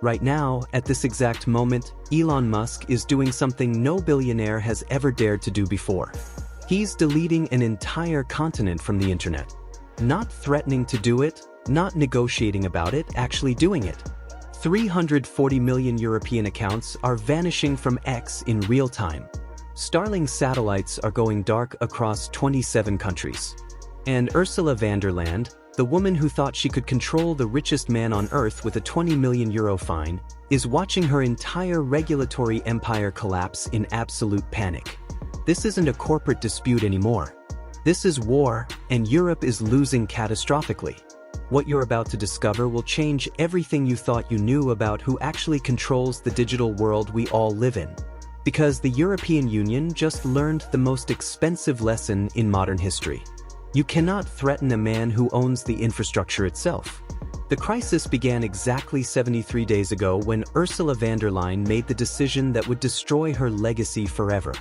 Right now, at this exact moment, Elon Musk is doing something no billionaire has ever dared to do before. He's deleting an entire continent from the internet. Not threatening to do it, not negotiating about it, actually doing it. 340 million European accounts are vanishing from X in real time. Starlink satellites are going dark across 27 countries. And Ursula von der Leyen, the woman who thought she could control the richest man on Earth with a 20 million euro fine, is watching her entire regulatory empire collapse in absolute panic. This isn't a corporate dispute anymore. This is war, and Europe is losing catastrophically. What you're about to discover will change everything you thought you knew about who actually controls the digital world we all live in. Because the European Union just learned the most expensive lesson in modern history. You cannot threaten a man who owns the infrastructure itself. The crisis began exactly 73 days ago when Ursula von der Leyen made the decision that would destroy her legacy forever.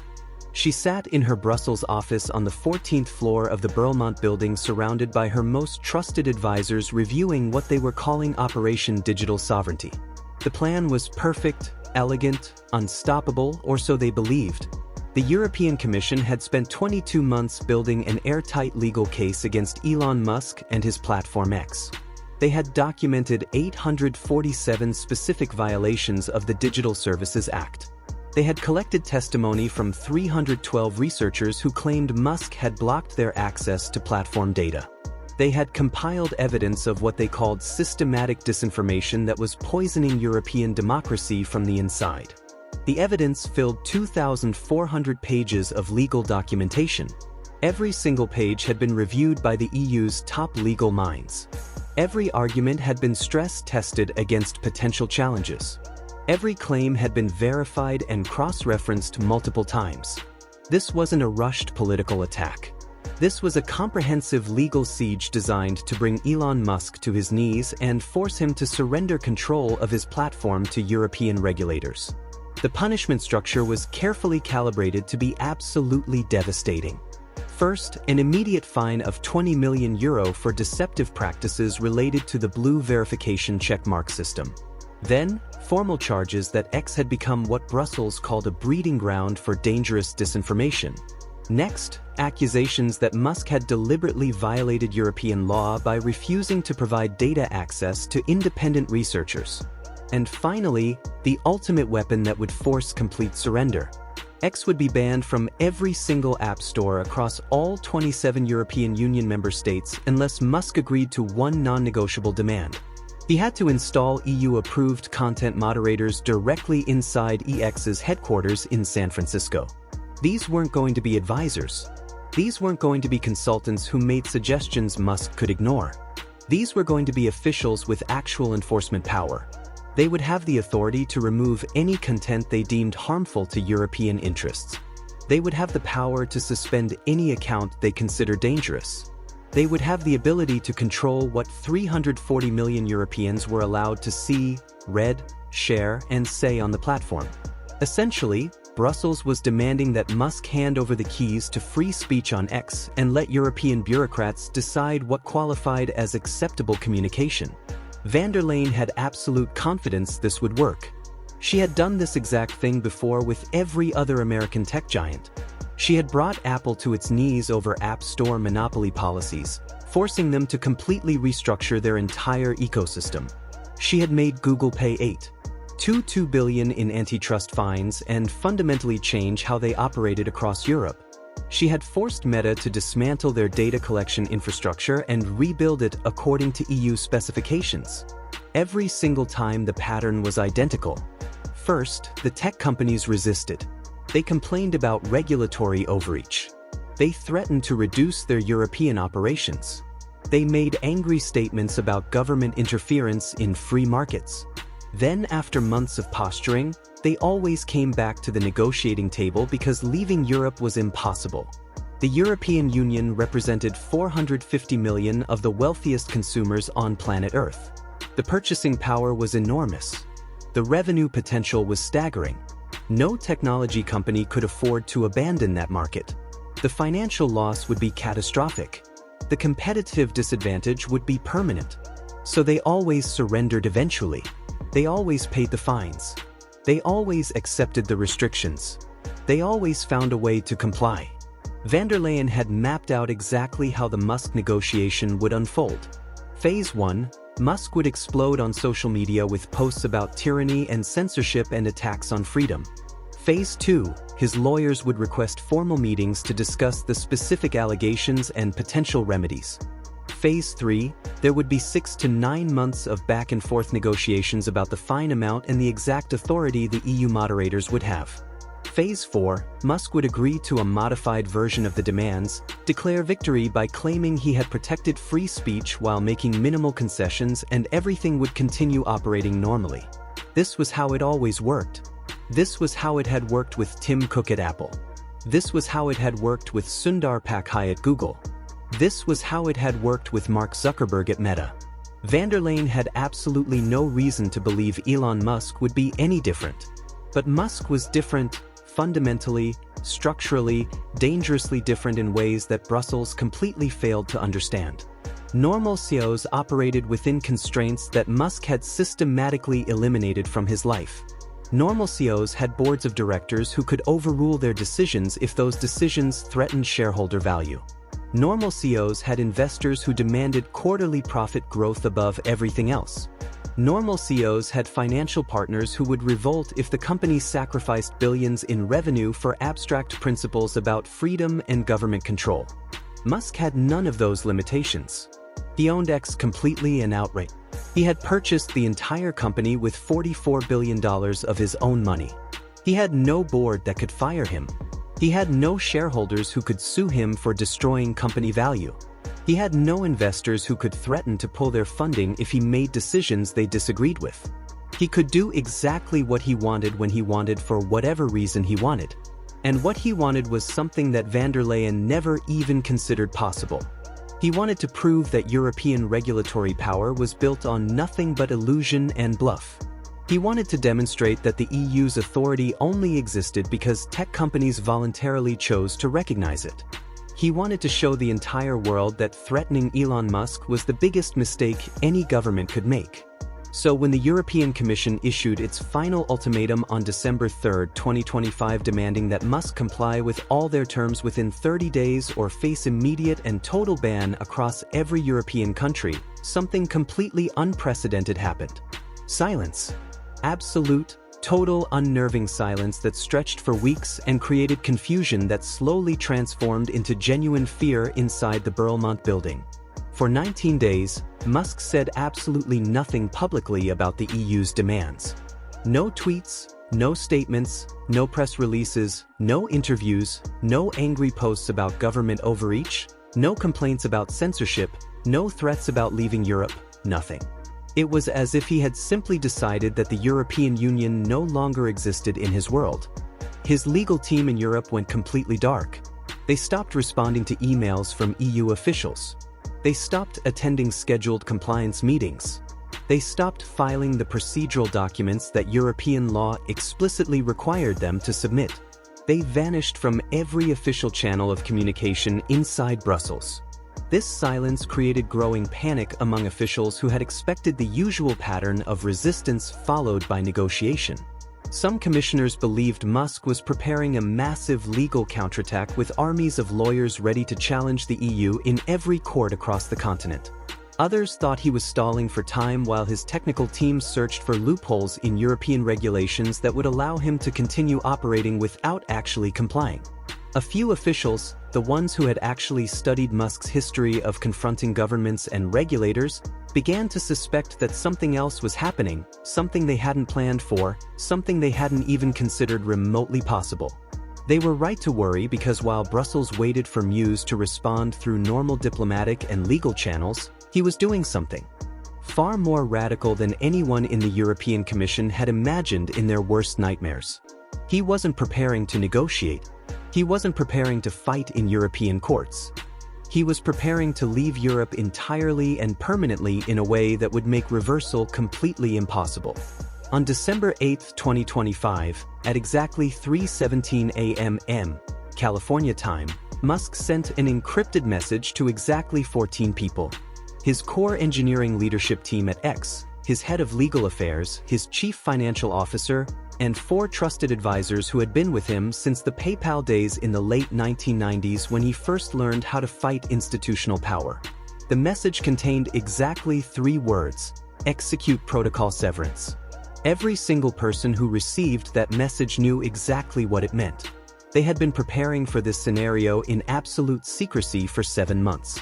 She sat in her Brussels office on the 14th floor of the Berlaymont building surrounded by her most trusted advisors reviewing what they were calling Operation Digital Sovereignty. The plan was perfect, elegant, unstoppable, or so they believed. The European Commission had spent 22 months building an airtight legal case against Elon Musk and his platform X. They had documented 847 specific violations of the Digital Services Act. They had collected testimony from 312 researchers who claimed Musk had blocked their access to platform data. They had compiled evidence of what they called systematic disinformation that was poisoning European democracy from the inside. The evidence filled 2,400 pages of legal documentation. Every single page had been reviewed by the EU's top legal minds. Every argument had been stress-tested against potential challenges. Every claim had been verified and cross-referenced multiple times. This wasn't a rushed political attack. This was a comprehensive legal siege designed to bring Elon Musk to his knees and force him to surrender control of his platform to European regulators. The punishment structure was carefully calibrated to be absolutely devastating. First, an immediate fine of 20 million euro for deceptive practices related to the blue verification checkmark system. Then, formal charges that X had become what Brussels called a breeding ground for dangerous disinformation. Next, accusations that Musk had deliberately violated European law by refusing to provide data access to independent researchers. And finally, the ultimate weapon that would force complete surrender. X would be banned from every single app store across all 27 European Union member states unless Musk agreed to one non-negotiable demand. He had to install EU-approved content moderators directly inside EX's headquarters in San Francisco. These weren't going to be advisors. These weren't going to be consultants who made suggestions Musk could ignore. These were going to be officials with actual enforcement power. They would have the authority to remove any content they deemed harmful to European interests. They would have the power to suspend any account they consider dangerous. They would have the ability to control what 340 million Europeans were allowed to see, read, share, and say on the platform. Essentially, Brussels was demanding that Musk hand over the keys to free speech on X and let European bureaucrats decide what qualified as acceptable communication. Von der Leyen had absolute confidence this would work. She had done this exact thing before with every other American tech giant. She had brought Apple to its knees over App Store monopoly policies, forcing them to completely restructure their entire ecosystem. She had made Google pay $2 billion in antitrust fines and fundamentally change how they operated across Europe. She had forced Meta to dismantle their data collection infrastructure and rebuild it according to EU specifications. Every single time the pattern was identical. First, the tech companies resisted. They complained about regulatory overreach. They threatened to reduce their European operations. They made angry statements about government interference in free markets. Then, after months of posturing, they always came back to the negotiating table because leaving Europe was impossible. The European Union represented 450 million of the wealthiest consumers on planet Earth. The purchasing power was enormous. The revenue potential was staggering. No technology company could afford to abandon that market. The financial loss would be catastrophic. The competitive disadvantage would be permanent. So they always surrendered eventually. They always paid the fines. They always accepted the restrictions. They always found a way to comply. Van der Leyen had mapped out exactly how the Musk negotiation would unfold. Phase 1, Musk would explode on social media with posts about tyranny and censorship and attacks on freedom. Phase 2, his lawyers would request formal meetings to discuss the specific allegations and potential remedies. Phase 3, there would be 6 to 9 months of back-and-forth negotiations about the fine amount and the exact authority the EU moderators would have. Phase 4, Musk would agree to a modified version of the demands, declare victory by claiming he had protected free speech while making minimal concessions, and everything would continue operating normally. This was how it always worked. This was how it had worked with Tim Cook at Apple. This was how it had worked with Sundar Pichai at Google. This was how it had worked with Mark Zuckerberg at Meta. Van der Leyen had absolutely no reason to believe Elon Musk would be any different. But Musk was different, fundamentally, structurally, dangerously different in ways that Brussels completely failed to understand. Normal CEOs operated within constraints that Musk had systematically eliminated from his life. Normal CEOs had boards of directors who could overrule their decisions if those decisions threatened shareholder value. Normal CEOs had investors who demanded quarterly profit growth above everything else. Normal CEOs had financial partners who would revolt if the company sacrificed billions in revenue for abstract principles about freedom and government control. Musk had none of those limitations. He owned X completely and outright. He had purchased the entire company with $44 billion of his own money. He had no board that could fire him. He had no shareholders who could sue him for destroying company value. He had no investors who could threaten to pull their funding if he made decisions they disagreed with. He could do exactly what he wanted when he wanted for whatever reason he wanted. And what he wanted was something that Van der Leyen never even considered possible. He wanted to prove that European regulatory power was built on nothing but illusion and bluff. He wanted to demonstrate that the EU's authority only existed because tech companies voluntarily chose to recognize it. He wanted to show the entire world that threatening Elon Musk was the biggest mistake any government could make. So when the European Commission issued its final ultimatum on December 3, 2025, demanding that Musk comply with all their terms within 30 days or face immediate and total ban across every European country, something completely unprecedented happened. Silence. Absolute, total unnerving silence that stretched for weeks and created confusion that slowly transformed into genuine fear inside the Berlaymont building. For 19 days, Musk said absolutely nothing publicly about the EU's demands. No tweets, no statements, no press releases, no interviews, no angry posts about government overreach, no complaints about censorship, no threats about leaving Europe, nothing. It was as if he had simply decided that the European Union no longer existed in his world. His legal team in Europe went completely dark. They stopped responding to emails from EU officials. They stopped attending scheduled compliance meetings. They stopped filing the procedural documents that European law explicitly required them to submit. They vanished from every official channel of communication inside Brussels. This silence created growing panic among officials who had expected the usual pattern of resistance followed by negotiation. Some commissioners believed Musk was preparing a massive legal counterattack with armies of lawyers ready to challenge the EU in every court across the continent. Others thought he was stalling for time while his technical teams searched for loopholes in European regulations that would allow him to continue operating without actually complying. A few officials, the ones who had actually studied Musk's history of confronting governments and regulators, began to suspect that something else was happening, something they hadn't planned for, something they hadn't even considered remotely possible. They were right to worry because while Brussels waited for Muse to respond through normal diplomatic and legal channels, he was doing something far more radical than anyone in the European Commission had imagined in their worst nightmares. He wasn't preparing to negotiate. He wasn't preparing to fight in European courts. He was preparing to leave Europe entirely and permanently in a way that would make reversal completely impossible. On December 8, 2025, at exactly 3:17 a.m. California time, Musk sent an encrypted message to exactly 14 people. His core engineering leadership team at X, his head of legal affairs, his chief financial officer, and 4 trusted advisors who had been with him since the PayPal days in the late 1990s when he first learned how to fight institutional power. The message contained exactly 3 words: execute protocol severance. Every single person who received that message knew exactly what it meant. They had been preparing for this scenario in absolute secrecy for 7 months.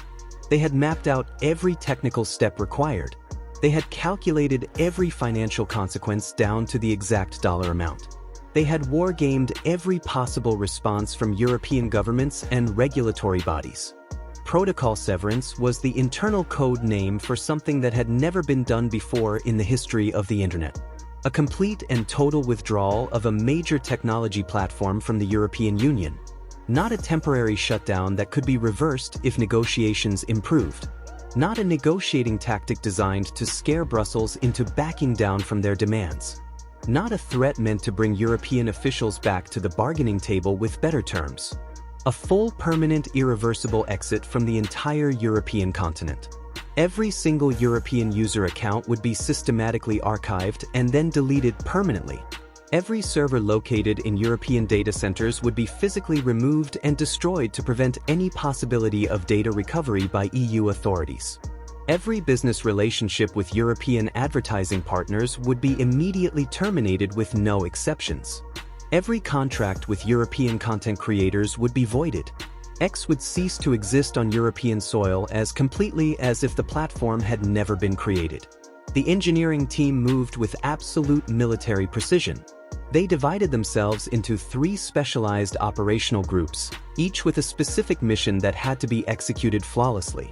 They had mapped out every technical step required. They had calculated every financial consequence down to the exact dollar amount. They had war-gamed every possible response from European governments and regulatory bodies. Protocol severance was the internal code name for something that had never been done before in the history of the internet. A complete and total withdrawal of a major technology platform from the European Union. Not a temporary shutdown that could be reversed if negotiations improved. Not a negotiating tactic designed to scare Brussels into backing down from their demands. Not a threat meant to bring European officials back to the bargaining table with better terms. A full, permanent, irreversible exit from the entire European continent. Every single European user account would be systematically archived and then deleted permanently. Every server located in European data centers would be physically removed and destroyed to prevent any possibility of data recovery by EU authorities. Every business relationship with European advertising partners would be immediately terminated with no exceptions. Every contract with European content creators would be voided. X would cease to exist on European soil as completely as if the platform had never been created. The engineering team moved with absolute military precision. They divided themselves into 3 specialized operational groups, each with a specific mission that had to be executed flawlessly.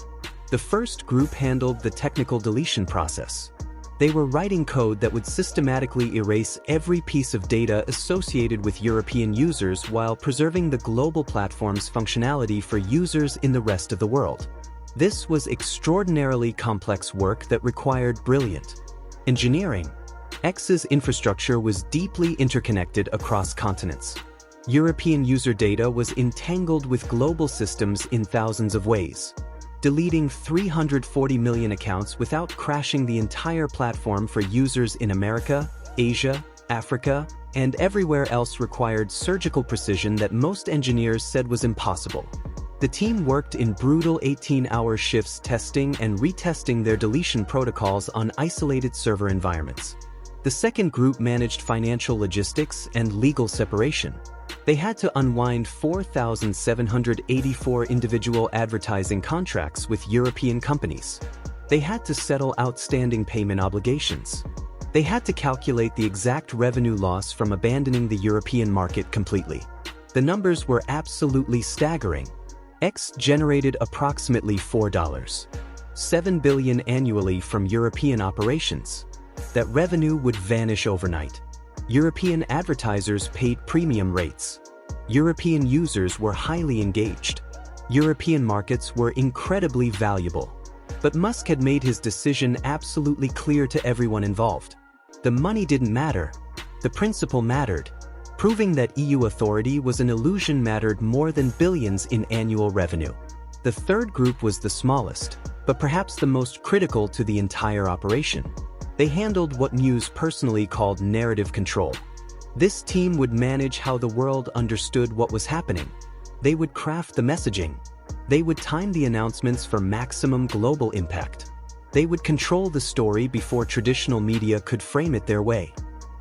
The first group handled the technical deletion process. They were writing code that would systematically erase every piece of data associated with European users while preserving the global platform's functionality for users in the rest of the world. This was extraordinarily complex work that required brilliant engineering. X's infrastructure was deeply interconnected across continents. European user data was entangled with global systems in thousands of ways. Deleting 340 million accounts without crashing the entire platform for users in America, Asia, Africa, and everywhere else required surgical precision that most engineers said was impossible. The team worked in brutal 18-hour shifts testing and retesting their deletion protocols on isolated server environments. The second group managed financial logistics and legal separation. They had to unwind 4,784 individual advertising contracts with European companies. They had to settle outstanding payment obligations. They had to calculate the exact revenue loss from abandoning the European market completely. The numbers were absolutely staggering. X generated approximately $4.7 billion annually from European operations. That revenue would vanish overnight. European advertisers paid premium rates. European users were highly engaged. European markets were incredibly valuable. But Musk had made his decision absolutely clear to everyone involved. The money didn't matter. The principle mattered. Proving that EU authority was an illusion mattered more than billions in annual revenue. The third group was the smallest, but perhaps the most critical to the entire operation. They handled what Muse personally called narrative control. This team would manage how the world understood what was happening. They would craft the messaging. They would time the announcements for maximum global impact. They would control the story before traditional media could frame it their way.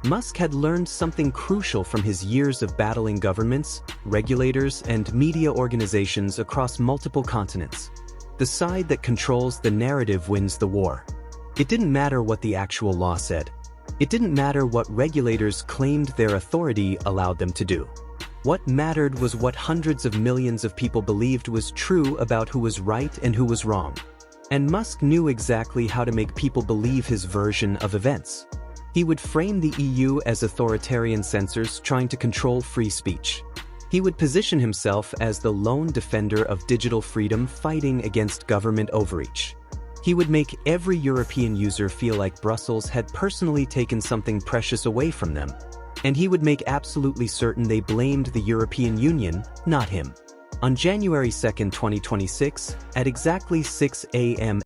Musk had learned something crucial from his years of battling governments, regulators, and media organizations across multiple continents. The side that controls the narrative wins the war. It didn't matter what the actual law said. It didn't matter what regulators claimed their authority allowed them to do. What mattered was what hundreds of millions of people believed was true about who was right and who was wrong. And Musk knew exactly how to make people believe his version of events. He would frame the EU as authoritarian censors trying to control free speech. He would position himself as the lone defender of digital freedom fighting against government overreach. He would make every European user feel like Brussels had personally taken something precious away from them. And he would make absolutely certain they blamed the European Union, not him. On January 2, 2026, at exactly 6 a.m.